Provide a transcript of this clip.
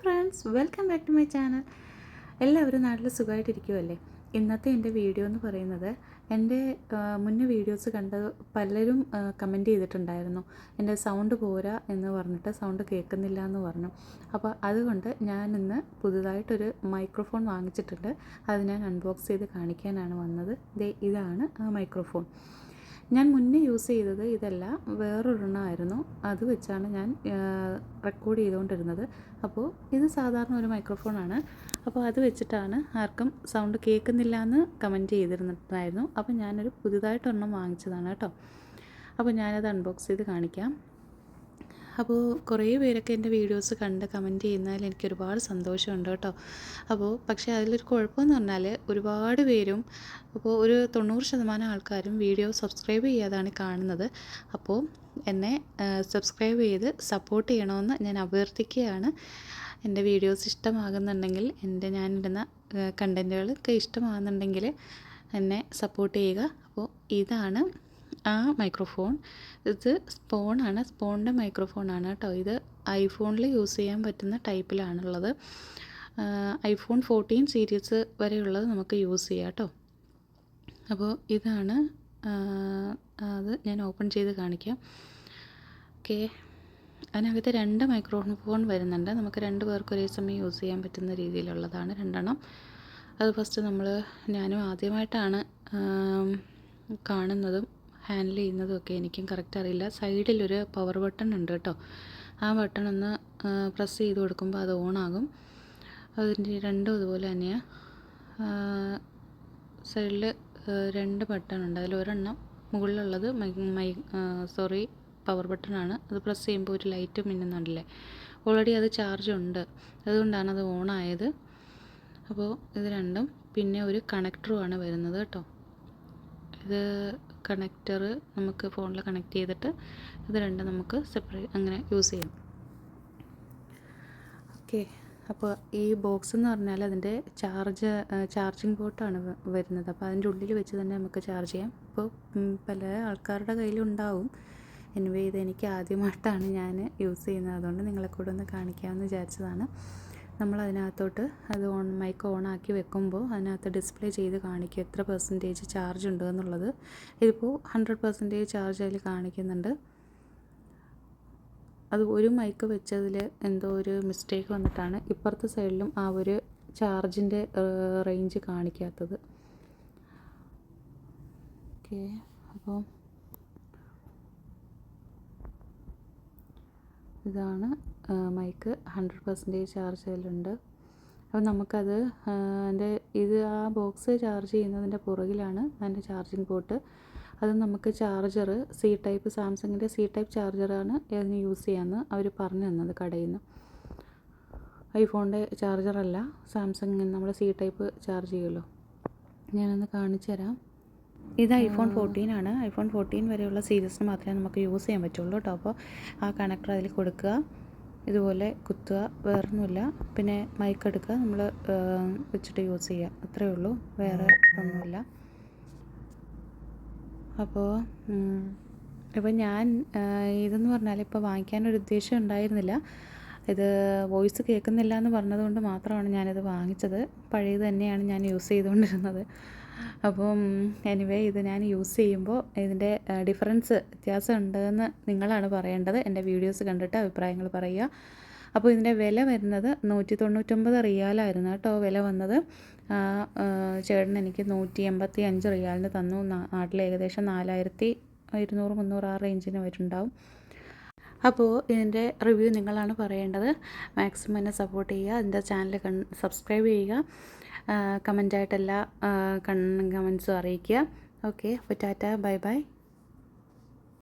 Friends, welcome back to my channel. എല്ലാവരും നാട്ടിൽ സുഖമായിട്ടിരിക്കുമല്ലേ? ഇന്നത്തെ എൻ്റെ വീഡിയോ എന്ന് പറയുന്നത്, എൻ്റെ മുന്നേ വീഡിയോസ് കണ്ട് പലരും കമൻറ്റ് ചെയ്തിട്ടുണ്ടായിരുന്നു, എൻ്റെ സൗണ്ട് പോരാ എന്ന് പറഞ്ഞിട്ട്, സൗണ്ട് കേൾക്കുന്നില്ല എന്ന് പറഞ്ഞു. അപ്പോൾ അതുകൊണ്ട് ഞാൻ ഇന്ന് പുതുതായിട്ടൊരു മൈക്രോഫോൺ വാങ്ങിച്ചിട്ടുണ്ട്. അത് ഞാൻ അൺബോക്സ് ചെയ്ത് കാണിക്കാനാണ് വന്നത്. ഇതാണ് ആ മൈക്രോഫോൺ. ഞാൻ മുന്നേ യൂസ് ചെയ്തത് ഇതല്ല, വേറൊരെണ്ണമായിരുന്നു. അത് വെച്ചാണ് ഞാൻ റെക്കോർഡ് ചെയ്തുകൊണ്ടിരുന്നത്. അപ്പോൾ ഇത് സാധാരണ ഒരു മൈക്രോഫോണാണ്. അപ്പോൾ അത് വെച്ചിട്ടാണ് ആർക്കും സൗണ്ട് കേൾക്കുന്നില്ല എന്ന് കമൻറ്റ് ചെയ്തിരുന്നിട്ടുണ്ടായിരുന്നു. അപ്പോൾ ഞാനൊരു പുതുതായിട്ടൊരെണ്ണം വാങ്ങിച്ചതാണ് കേട്ടോ. അപ്പോൾ ഞാനത് അൺബോക്സ് ചെയ്ത് കാണിക്കാം. അപ്പോൾ കുറേ പേരൊക്കെ എൻ്റെ വീഡിയോസ് കണ്ട് കമൻറ്റ് ചെയ്യുന്നതിൽ എനിക്ക് ഒരുപാട് സന്തോഷമുണ്ട് കേട്ടോ. പക്ഷേ അതിലൊരു കുഴപ്പമെന്ന് പറഞ്ഞാൽ, ഒരുപാട് പേരും അപ്പോൾ ഒരു 90% ആൾക്കാരും വീഡിയോ സബ്സ്ക്രൈബ് ചെയ്യാതാണ് കാണുന്നത്. അപ്പോൾ എന്നെ സബ്സ്ക്രൈബ് ചെയ്ത് സപ്പോർട്ട് ചെയ്യണമെന്ന് ഞാൻ അഭ്യർത്ഥിക്കുകയാണ്. എൻ്റെ വീഡിയോസ് ഇഷ്ടമാകുന്നുണ്ടെങ്കിൽ, ഞാനിടുന്ന കണ്ടൻറ്റുകളൊക്കെ ഇഷ്ടമാകുന്നുണ്ടെങ്കിൽ എന്നെ സപ്പോർട്ട് ചെയ്യുക. അപ്പോൾ ഇതാണ് ആ മൈക്രോഫോൺ. ഇത് സ്പോണിൻ്റെ മൈക്രോഫോണാണ് കേട്ടോ. ഇത് ഐഫോണിൽ യൂസ് ചെയ്യാൻ പറ്റുന്ന ടൈപ്പിലാണുള്ളത്. iPhone 14 സീരീസ് വരെയുള്ളത് നമുക്ക് യൂസ് ചെയ്യാം കേട്ടോ. അപ്പോൾ ഇതാണ് അത്. ഞാൻ ഓപ്പൺ ചെയ്ത് കാണിക്കാം. ഓക്കെ, അതിനകത്ത് 2 മൈക്രോഫോൺ വരുന്നുണ്ട്. നമുക്ക് 2 പേർക്ക് ഒരേ സമയം യൂസ് ചെയ്യാൻ പറ്റുന്ന രീതിയിലുള്ളതാണ് 2 അത് ഫസ്റ്റ് ഞാനും ആദ്യമായിട്ടാണ് കാണുന്നതും ഹാൻഡിൽ ചെയ്യുന്നതും ഒക്കെ. എനിക്കും കറക്റ്റ് അറിയില്ല. സൈഡിലൊരു പവർ ബട്ടൺ ഉണ്ട് കേട്ടോ. ആ ബട്ടൺ ഒന്ന് പ്രസ് ചെയ്ത് കൊടുക്കുമ്പോൾ അത് ഓണാകും. അതിൻ്റെ രണ്ടും ഇതുപോലെ തന്നെയാണ്. സൈഡിൽ 2 ബട്ടൺ ഉണ്ട്. അതിലൊരെണ്ണം മുകളിലുള്ളത് പവർ ബട്ടണാണ്. അത് പ്രസ് ചെയ്യുമ്പോൾ ഒരു ലൈറ്റ് മിന്നുന്നുണ്ടല്ലേ. ഓൾറെഡി അത് ചാർജ് ഉണ്ട്, അതുകൊണ്ടാണ് അത് ഓണായത്. അപ്പോൾ ഇത് രണ്ടും, പിന്നെ ഒരു കണക്ടറുമാണ് വരുന്നത് കേട്ടോ. ഇത് കണക്ടർ നമുക്ക് ഫോണിൽ കണക്ട് ചെയ്തിട്ട് ഇത് രണ്ടും നമുക്ക് സെപ്പറേറ്റ് അങ്ങനെ യൂസ് ചെയ്യാം. ഓക്കെ, അപ്പോൾ ഈ ബോക്സ് എന്ന് പറഞ്ഞാൽ അതിൻ്റെ ചാർജിങ് പോർട്ടാണ് വരുന്നത്. അപ്പോൾ അതിൻ്റെ ഉള്ളിൽ വെച്ച് തന്നെ നമുക്ക് ചാർജ് ചെയ്യാം. ഇപ്പോൾ പല ആൾക്കാരുടെ കയ്യിലുണ്ടാവും. എനിവേ ഇത് എനിക്ക് ആദ്യമായിട്ടാണ് ഞാൻ യൂസ് ചെയ്യുന്നത്, അതുകൊണ്ട് നിങ്ങളെ കൂടെ ഒന്ന് കാണിക്കാമെന്ന് വിചാരിച്ചതാണ്. നമ്മൾ അതിനകത്തോട്ട് അത് മൈക്ക് ഓണാക്കി വെക്കുമ്പോൾ അതിനകത്ത് ഡിസ്പ്ലേ ചെയ്ത് കാണിക്കും എത്ര % ചാർജ് ഉണ്ട് എന്നുള്ളത്. ഇതിപ്പോൾ 100% ചാർജ് അതിൽ കാണിക്കുന്നുണ്ട്. അത് ഒരു മൈക്ക് വെച്ചതിൽ എന്തോ ഒരു മിസ്റ്റേക്ക് വന്നിട്ടാണ് ഇപ്പുറത്തെ സൈഡിലും ആ ഒരു ചാർജിൻ്റെ റേഞ്ച് കാണിക്കാത്തത്. ഓക്കെ, അപ്പോൾ ഇതാണ് മൈക്ക്. 100% ചാർജ് അതിലുണ്ട്. അപ്പോൾ നമുക്കത് ആ ബോക്സ് ചാർജ് ചെയ്യുന്നതിൻ്റെ പുറകിലാണ് അതിൻ്റെ ചാർജിങ് പോർട്ട്. അത് നമുക്ക് ചാർജർ സാംസങ്ങിൻ്റെ C-type ചാർജറാണ് അതിന് യൂസ് ചെയ്യാമെന്ന് അവർ പറഞ്ഞു തന്നത് കടയിൽ നിന്ന്. ഐഫോണിൻ്റെ ചാർജറല്ല, സാംസങ് നമ്മൾ C-type ചാർജ് ചെയ്യുമല്ലോ. ഞാനൊന്ന് കാണിച്ചു തരാം. ഇത് iPhone 14 ആണ്. iPhone 14 വരെയുള്ള സീരീസിന് മാത്രമേ നമുക്ക് യൂസ് ചെയ്യാൻ പറ്റുള്ളൂ കേട്ടോ. അപ്പോൾ ആ കണക്ടർ അതിൽ കൊടുക്കുക, ഇതുപോലെ കുത്തുക, വേറൊന്നുമില്ല. പിന്നെ മൈക്ക് എടുക്കുക, നമ്മൾ വെച്ചിട്ട് യൂസ് ചെയ്യുക, അത്രയേ ഉള്ളൂ, വേറെ ഒന്നുമില്ല. അപ്പോൾ ഞാൻ ഇതെന്ന് പറഞ്ഞാൽ ഇപ്പോൾ വാങ്ങിക്കാനൊരു ഉദ്ദേശം ഉണ്ടായിരുന്നില്ല. ഇത് വോയിസ് കേൾക്കുന്നില്ല എന്ന് പറഞ്ഞതുകൊണ്ട് മാത്രമാണ് ഞാനിത് വാങ്ങിച്ചത്. പഴയത് തന്നെയാണ് ഞാൻ യൂസ് ചെയ്തുകൊണ്ടിരുന്നത്. അപ്പം എനിവേ ഇത് ഞാൻ യൂസ് ചെയ്യുമ്പോൾ ഇതിൻ്റെ വ്യത്യാസം ഉണ്ടെന്ന് നിങ്ങളാണ് പറയേണ്ടത്. എൻ്റെ വീഡിയോസ് കണ്ടിട്ട് അഭിപ്രായങ്ങൾ പറയുക. അപ്പോൾ ഇതിൻ്റെ വില വരുന്നത് 199 റിയാലായിരുന്നു കേട്ടോ വില വന്നത്. ചേട്ടൻ എനിക്ക് 185 റിയാലിന് തന്നു. നാട്ടിൽ ഏകദേശം 4200-300 ആ റേഞ്ചിന് വരുന്നുണ്ടാവും. അപ്പോൾ ഇതിൻ്റെ റിവ്യൂ നിങ്ങളാണ് പറയേണ്ടത്. മാക്സിമം എന്നെ സപ്പോർട്ട് ചെയ്യുക. എൻ്റെ ചാനൽ സബ്സ്ക്രൈബ് ചെയ്യുക. കമൻറ്റായിട്ട് എല്ലാ കമൻസും അറിയിക്കുക. ഓക്കെ, അപ്പോൾ ടാറ്റ, ബൈ ബൈ.